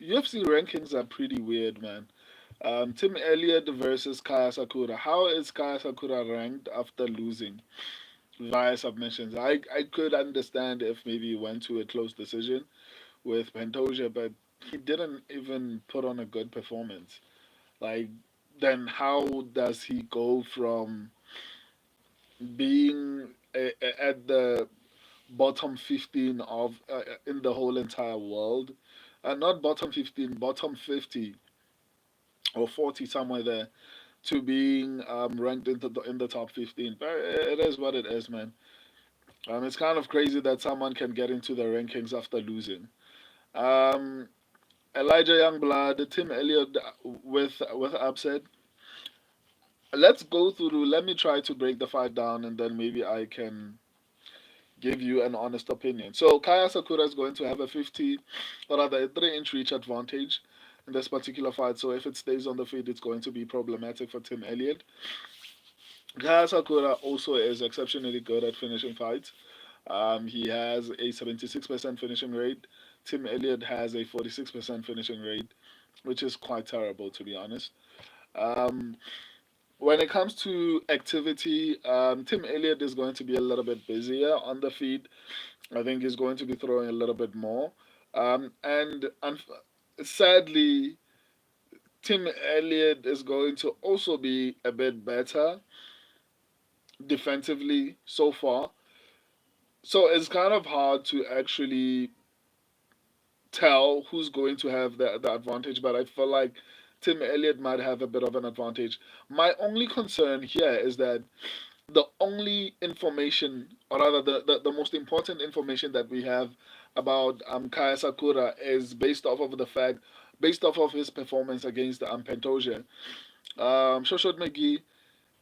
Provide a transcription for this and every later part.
UFC rankings are pretty weird, man. Tim Elliott versus Kaya Sakura. How is Kaya Sakura ranked after losing via submissions? I could understand if maybe he went to a close decision with Pantoja, but he didn't even put on a good performance. Like, then how does he go from being at the bottom 15 of in the whole entire world, not bottom 15, bottom 50 or 40 somewhere there, to being ranked in the top 15? But it is what it is, man. It's kind of crazy that someone can get into the rankings after losing. Um, Elijah Youngblood, Tim Elliott with upset. Let's go through. Let me try to break the fight down, and then maybe I can give you an honest opinion. So Kaya Sakura is going to have a 50, or rather a 3-inch reach advantage in this particular fight. So if it stays on the feet, it's going to be problematic for Tim Elliott. Kaya Sakura also is exceptionally good at finishing fights. He has a 76% finishing rate. Tim Elliott has a 46% finishing rate, which is quite terrible, to be honest. Um, when it comes to activity, Tim Elliott is going to be a little bit busier on the feet. I think he's going to be throwing a little bit more. And sadly, Tim Elliott is going to also be a bit better defensively so far. So it's kind of hard to actually tell who's going to have the advantage, but I feel like Tim Elliott might have a bit of an advantage. My only concern here is that the only information, or rather the most important information that we have about Kaya Sakura is based off of his performance against Pantoja. Shoshot McGee,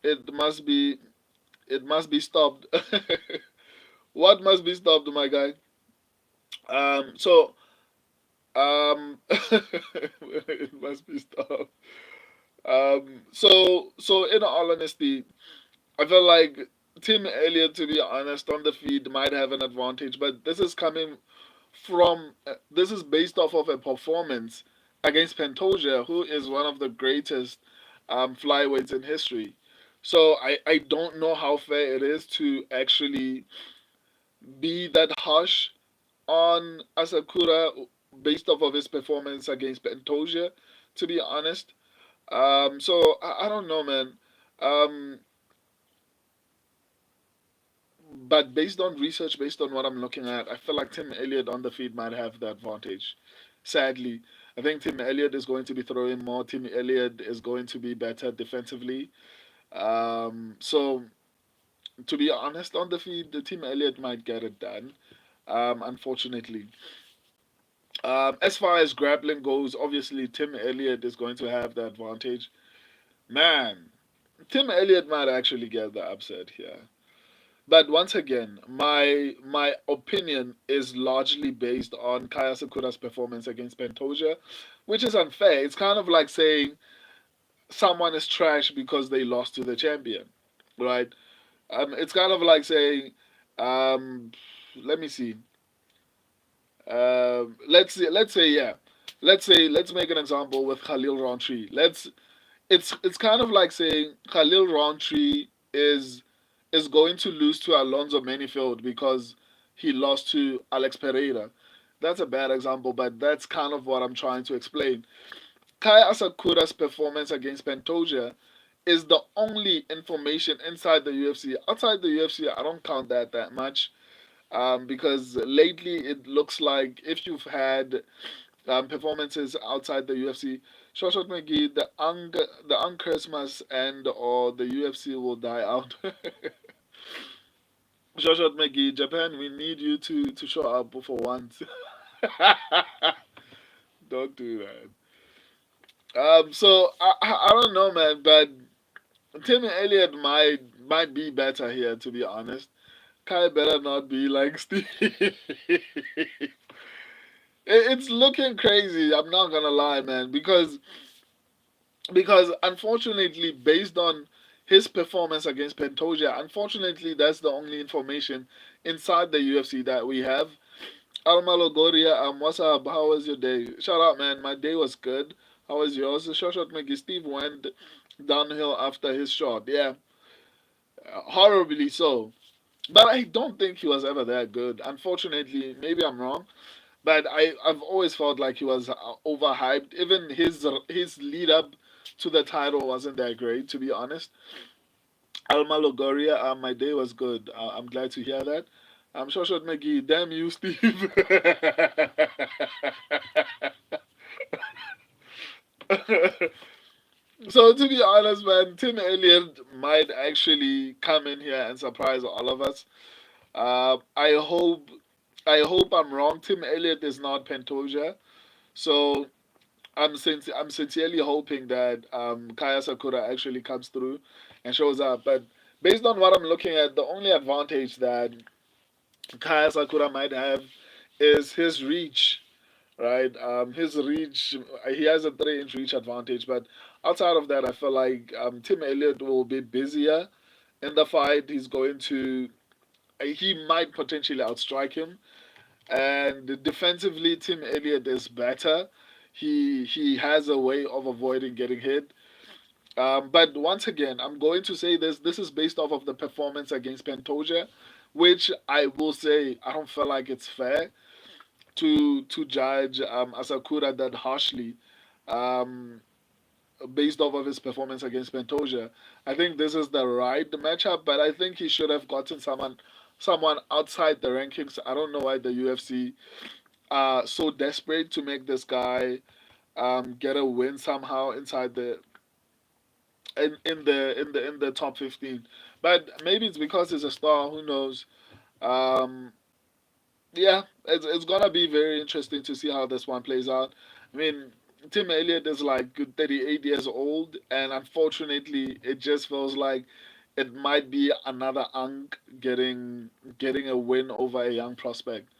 it must be it must be stopped. What must be stopped, my guy? So it must be stopped. So in all honesty, I feel like Tim Elliott, to be honest, on the feed might have an advantage, but this is based off of a performance against Pantoja, who is one of the greatest flyweights in history. So I don't know how fair it is to actually be that harsh on Asakura based off of his performance against Pantoja, to be honest. So I don't know, man. Um, but based on research, based on what I'm looking at, I feel like Tim Elliott on the feed might have the advantage. Sadly, I think Tim Elliott is going to be throwing more. Tim Elliott is going to be better defensively. So to be honest, on the feed, the Tim Elliott might get it done. Unfortunately, as far as grappling goes, obviously Tim Elliott is going to have the advantage. Man, Tim Elliott might actually get the upset here. But once again, my opinion is largely based on Kaya Sakura's performance against Pantoja, which is unfair. It's kind of like saying someone is trash because they lost to the champion, right? It's kind of like saying, um, let me see. Let's make an example with Khalil Rountree. It's kind of like saying Khalil Rountree is going to lose to Alonso Manifield because he lost to Alex Pereira. That's a bad example, but that's kind of what I'm trying to explain. Kai Asakura's performance against Pantoja is the only information inside the UFC. Outside the UFC, I don't count that much, because lately it looks like if you've had performances outside the UFC, Shoshot McGee, the Christmas and or the UFC will die out. Shoshot McGee, Japan, we need you to show up for once. Don't do that. So I don't know, man, but Timmy Elliott might be better here, to be honest. Kai better not be like Steve. It's looking crazy. I'm not gonna lie, man, because unfortunately, based on his performance against Pantoja, unfortunately, that's the only information inside the UFC that we have. Alma Logoria, what's up? How was your day? Shout out, man. My day was good. How was yours? Shot McGee. Steve went downhill after his shot. Yeah, horribly so. But I don't think he was ever that good. Unfortunately, maybe I'm wrong. But I've always felt like he was overhyped. Even his lead up to the title wasn't that great, to be honest. Alma Logoria, my day was good. I'm glad to hear that. I'm sure Shot McGee. Damn you, Steve. So to be honest, man, Tim Elliott might actually come in here and surprise all of us. I hope I'm wrong. Tim Elliott is not Pantoja, so I'm sincerely hoping that Kaya Sakura actually comes through and shows up. But based on what I'm looking at, the only advantage that Kaya Sakura might have is his reach, right? His reach, he has a 3-inch reach advantage, but outside of that, I feel like Tim Elliott will be busier in the fight. He might potentially outstrike him, and defensively, Tim Elliott is better. He has a way of avoiding getting hit. But once again, I'm going to say this. This is based off of the performance against Pantoja, which I will say I don't feel like it's fair to judge Asakura that harshly, um, based off of his performance against Pantoja. I think this is the right matchup, but I think he should have gotten someone outside the rankings. I don't know why the UFC are so desperate to make this guy get a win somehow inside the in the top 15. But maybe it's because he's a star. Who knows? Um, yeah, it's gonna be very interesting to see how this one plays out. I mean, Tim Elliott is like 38 years old, and unfortunately, it just feels like it might be another Unk getting a win over a young prospect.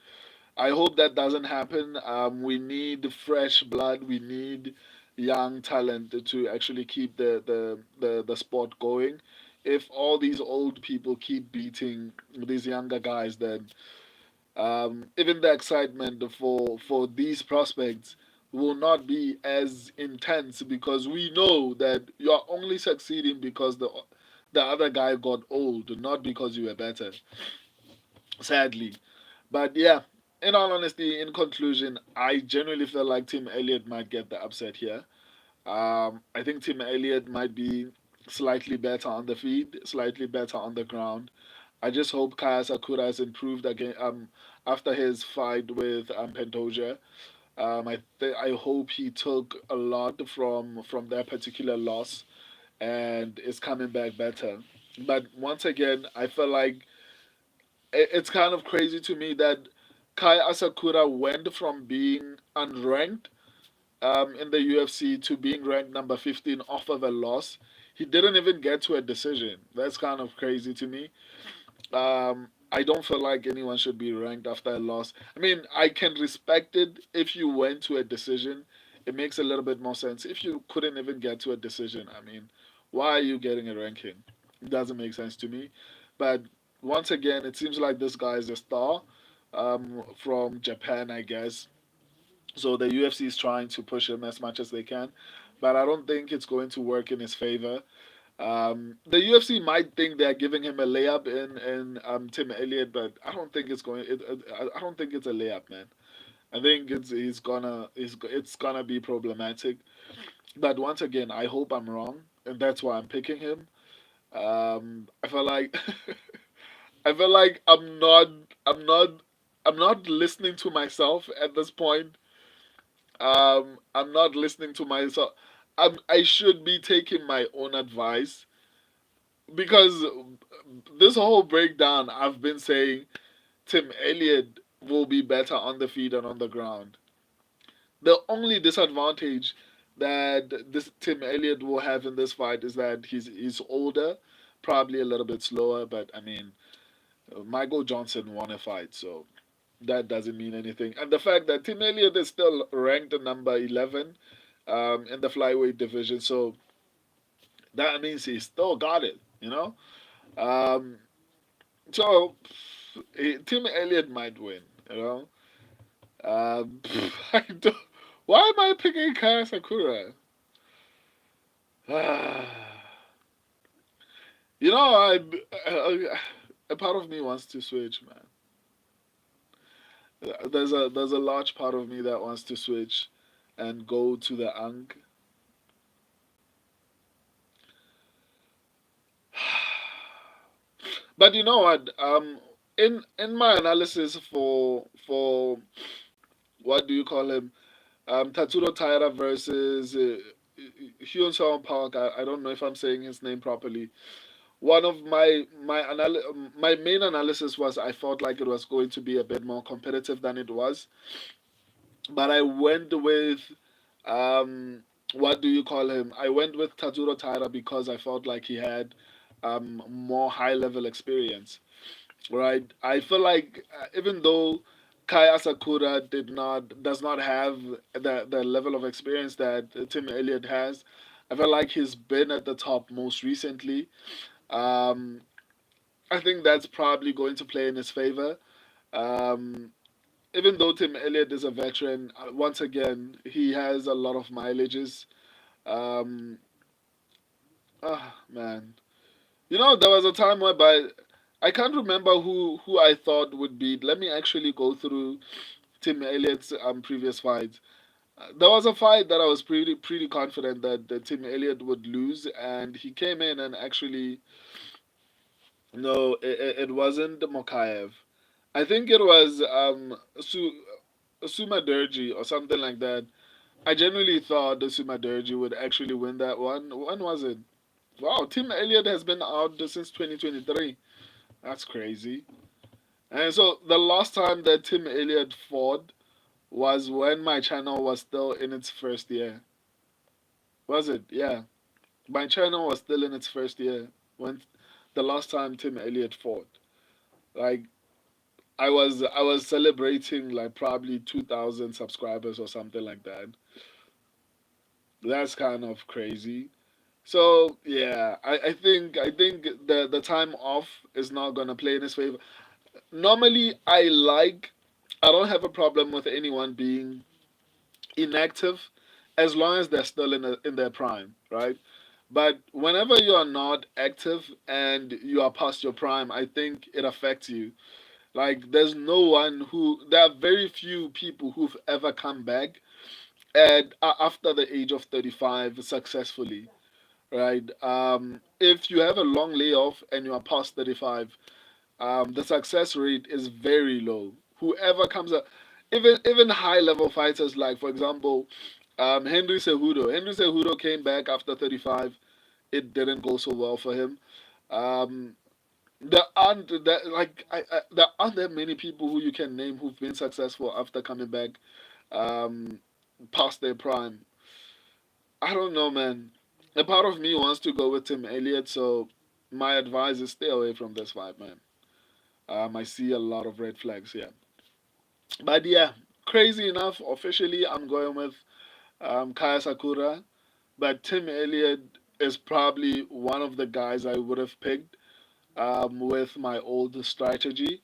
I hope that doesn't happen. We need fresh blood. We need young talent to actually keep the sport going. If all these old people keep beating these younger guys, then even the excitement for these prospects will not be as intense because we know that you are only succeeding because the other guy got old, not because you were better. Sadly, but yeah. In all honesty, in conclusion, I genuinely feel like Tim Elliott might get the upset here. I think Tim Elliott might be slightly better on the feet, slightly better on the ground. I just hope Kaya Sakura has improved again after his fight with Pantoja. I hope he took a lot from that particular loss and is coming back better. But once again, I feel like it's kind of crazy to me that Kai Asakura went from being unranked in the UFC to being ranked number 15 off of a loss. He didn't even get to a decision. That's kind of crazy to me. I don't feel like anyone should be ranked after a loss. I mean, I can respect it if you went to a decision. It makes a little bit more sense. If you couldn't even get to a decision, I mean, why are you getting a ranking? It doesn't make sense to me. But once again, it seems like this guy is a star from Japan, I guess. So the UFC is trying to push him as much as they can, but I don't think it's going to work in his favor. The UFC might think they're giving him a layup in Tim Elliott, but I don't think it's going. I don't think it's a layup, man. I think it's gonna be problematic. But once again, I hope I'm wrong, and that's why I'm picking him. I feel like I feel like I'm not I'm not listening to myself at this point. I'm not listening to myself. I should be taking my own advice because this whole breakdown, I've been saying Tim Elliott will be better on the feet and on the ground. The only disadvantage that this Tim Elliott will have in this fight is that he's older, probably a little bit slower. But I mean, Michael Johnson won a fight, so that doesn't mean anything. And the fact that Tim Elliott is still ranked at number 11 in the flyweight division, so that means he still got it, you know? Um, so Tim Elliott might win, you know? I don't, why am I picking Kaya Sakura? You know, a part of me wants to switch, man. There's a large part of me that wants to switch and go to the Ang. But you know what? In my analysis for what do you call him? Tatsuro Taira versus Hyun Sung Park. I don't know if I'm saying his name properly. One of my main analysis was I felt like it was going to be a bit more competitive than it was, but I went with um what do you call him? I went with Tatsuro Taira because I felt like he had more high level experience. Right. I feel like even though Kai Asakura does not have the level of experience that Tim Elliott has, I feel like he's been at the top most recently. Um, I think that's probably going to play in his favor. Um, Even though Tim Elliott is a veteran, once again he has a lot of mileages. Um, man, you know there was a time whereby I can't remember who I thought would beat. Let me actually go through Tim Elliott's previous fights. There was a fight that I was pretty confident that Tim Elliott would lose, and he came in and actually no, it wasn't Mokaev. I think it was Suma Durji or something like that. I genuinely thought the Suma Durji would actually win that one. When was it? Wow, Tim Elliott has been out since 2023. That's crazy. And so the last time that Tim Elliott fought was when my channel was still in its first year. Was it? Yeah. My channel was still in its first year when the last time Tim Elliott fought. Like I was celebrating like probably 2,000 subscribers or something like that. That's kind of crazy. So yeah, I think the time off is not gonna play in his favor. Normally I don't have a problem with anyone being inactive as long as they're still in their prime, right? But whenever you are not active and you are past your prime, I think it affects you. Like there are very few people who've ever come back after the age of 35 successfully, right? If you have a long layoff and you are past 35, the success rate is very low. Whoever comes up, even high level fighters like, for example, Henry Cejudo. Henry Cejudo came back after 35. It didn't go so well for him. Um, there aren't that many people who you can name who've been successful after coming back um, past their prime. I don't know, man. A part of me wants to go with Tim Elliott, so my advice is stay away from this fight, man. I see a lot of red flags here. But yeah, crazy enough, officially I'm going with Kaya Sakura. But Tim Elliott is probably one of the guys I would have picked with my old strategy.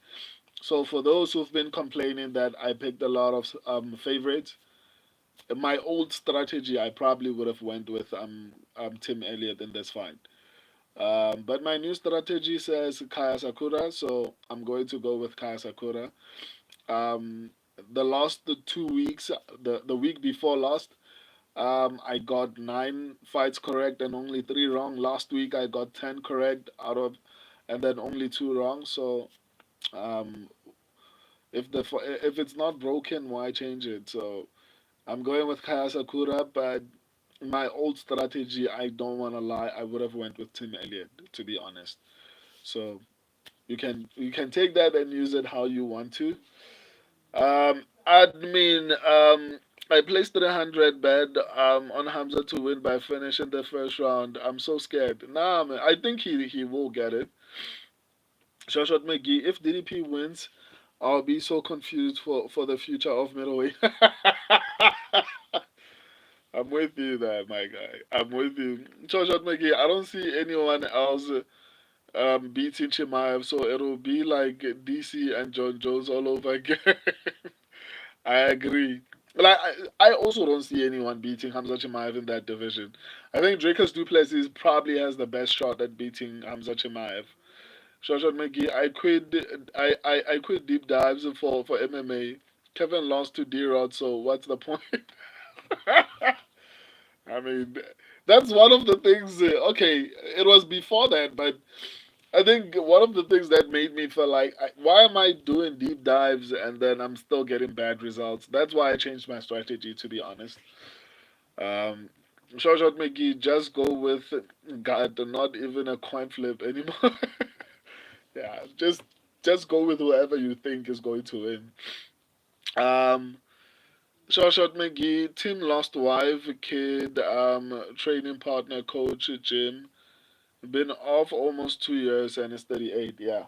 So for those who've been complaining that I picked a lot of favorites, my old strategy I probably would have went with Tim Elliott in this fight. But my new strategy says Kaya Sakura, so I'm going to go with Kaya Sakura. Um, the last 2 weeks, the week before last, I got 9 fights correct and only 3 wrong. Last week I got 10 correct and then only 2 wrong. So um, if it's not broken, why change it? So I'm going with Kaya Sakura, but my old strategy, I don't want to lie, I would have went with Tim Elliott to be honest. So you can take that and use it how you want to. I placed 300 bet on Hamza to win by finishing the first round. I'm so scared. Nah, man, I think he will get it. Shashot McGee, if DDP wins, I'll be so confused for the future of middleweight. I'm with you there, my guy. I'm with you. Shashot McGee, I don't see anyone else beating Chimaev, so it'll be like DC and John Jones all over again. I agree. Like I also don't see anyone beating Hamza Chimaev in that division. I think Dracus Duplessis probably has the best shot at beating Hamza Chimaev. Shoshat McGee, I quit deep dives for MMA. Kevin lost to D-Rod, so what's the point? I mean, that's one of the things. Okay, it was before that, but I think one of the things that made me feel like, why am I doing deep dives and then I'm still getting bad results? That's why I changed my strategy, to be honest. Um, Shoshat McGee, just go with God, not even a coin flip anymore. Yeah, just go with whoever you think is going to win. Um, Shoshat McGee, team lost wife, kid, training partner, coach, gym. Been off almost 2 years and is 38. Yeah.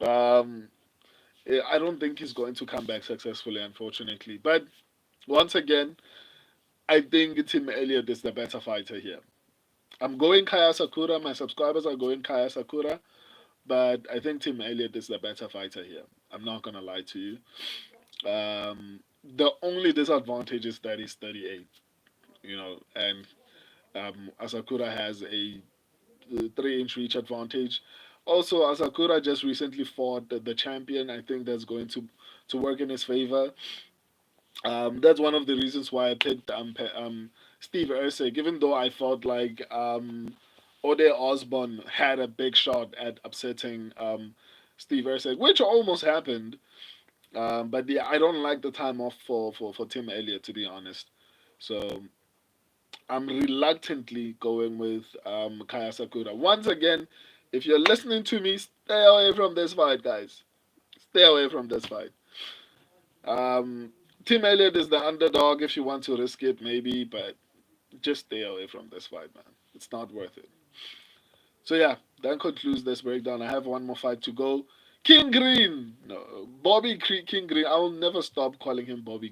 Um, I don't think he's going to come back successfully, unfortunately. But once again, I think Tim Elliott is the better fighter here. I'm going Kaya Sakura. My subscribers are going Kaya Sakura. But I think Tim Elliott is the better fighter here. I'm not going to lie to you. The only disadvantage is that he's 38, and Asakura has a 3-inch reach advantage. Also, Asakura just recently fought the champion. I think that's going to work in his favor. That's one of the reasons why I picked Steve Erceg, even though I felt like Ode Osborne had a big shot at upsetting Steve Erceg, which almost happened. But yeah, I don't like the time off for Tim Elliott, to be honest. So I'm reluctantly going with Kaya Sakura. Once again, if you're listening to me, stay away from this fight, guys. Stay away from this fight. Um, Tim Elliott is the underdog if you want to risk it, maybe, but just stay away from this fight, man. It's not worth it. So yeah, that concludes this breakdown. I have one more fight to go. King Green, no, King Green. I'll never stop calling him Bobby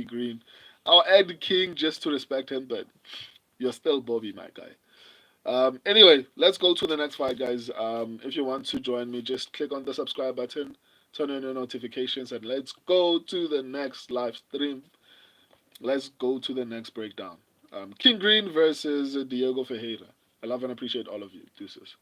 Green. I'll add King just to respect him, but you're still Bobby, my guy. Anyway, let's go to the next fight, guys. If you want to join me, just click on the subscribe button, turn on your notifications, and let's go to the next live stream. Let's go to the next breakdown. King Green versus Diego Ferreira. I love and appreciate all of you. Deuces.